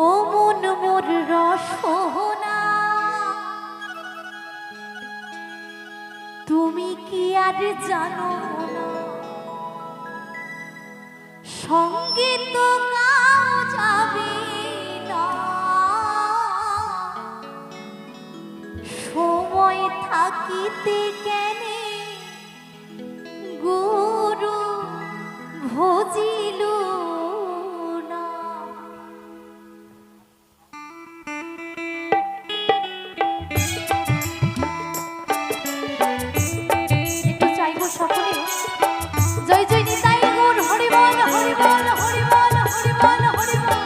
ও মন মোর রসনা, তুমি কি আর জানো না, সঙ্গে তো গাও যাবে না, সময় থাকিতে কেনে গুরু ভজিল না। একটু চাইবো সকলে জয় জয় নিতাই গৌর হরি বল হরি বল হরি বল হরি বল হরি বল।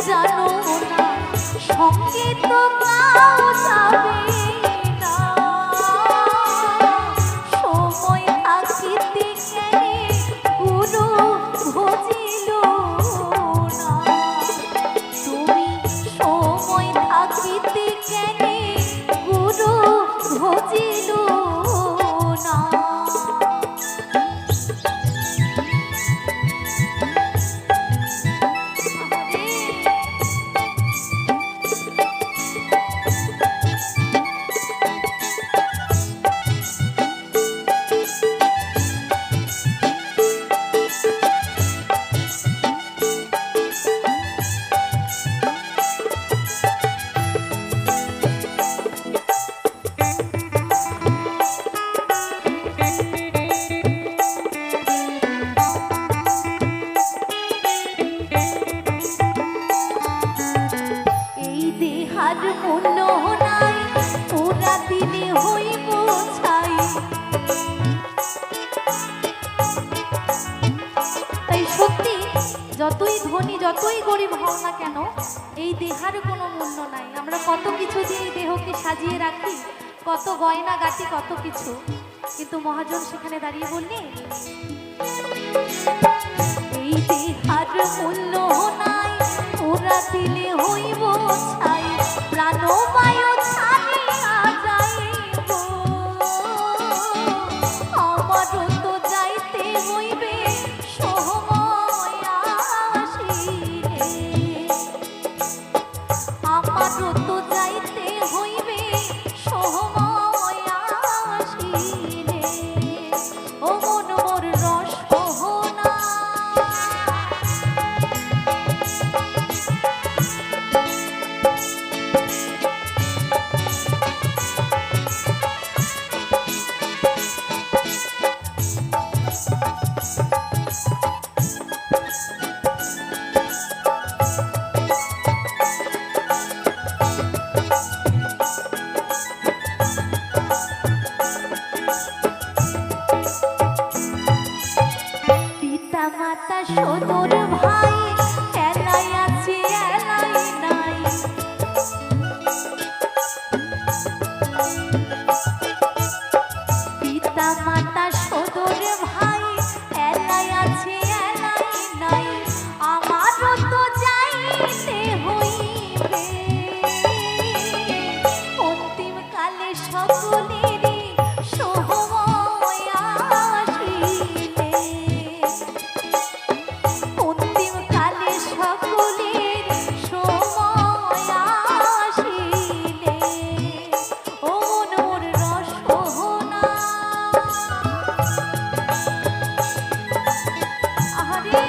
জানো না সঙ্গে তো গাও যাবে না, সময় থাকিতে কেনে গুরু ভজিল না, তুমি সময় থাকিতে কেনে গুরু ভজিল না। আর মূল্য নাই ওরা দিলে হইব ছাই, তাই সত্যি যতই ধনী যতই গরিব হও না কেন এই দেহার কোনো মূল্য নাই। আমরা কত কিছু দিয়ে এই দেহকে সাজিয়ে রাখি, কত গয়না গাটি কত কিছু, কিন্তু মহাজন সেখানে দাঁড়িয়ে বললেন এই দেহার মূল্য নাই ওরা দিলে হইব ছাই, প্রাণবায়ু ছাড়িয়া যাইব আমারও তো যাইতে হইবে সময় আসিলে, আমারও তো যাইতে হইবে সময় আসিলে, ও মন মোর রসনা। মাতা সদর ভাই এলাই আছে এলাই নাই, পিতা মাতা সদর ভাই এলাই আছে এলাই নাই, আমারও তো যাইতে হইবে অন্তিম কালে সকলেরই সময় আসিলে, অন্তিম কালে সকলের সময় আসিলে, ও মন মোর রসনা। আরে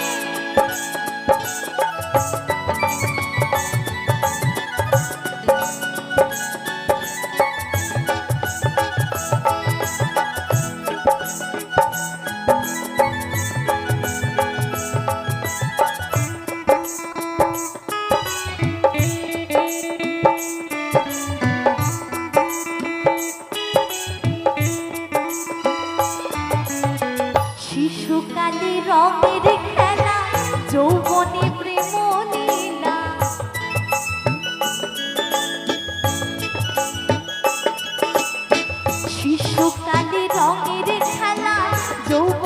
শিশুকালে রঙের খেলা যৌবনে প্রেম লীলা, শিশুকালে রঙের খেলা যৌবনে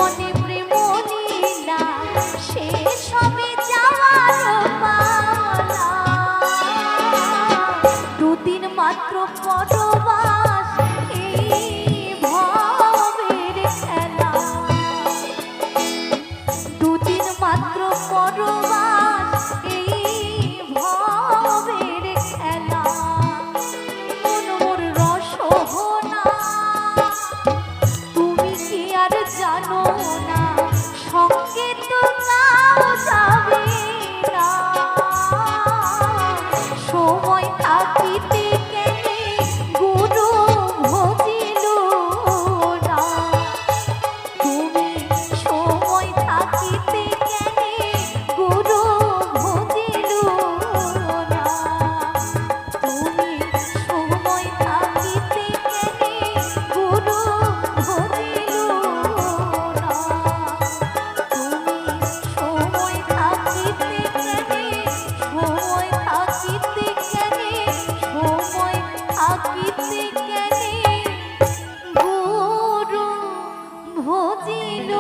সময় থাকিতে কেনে গুরু ভজিল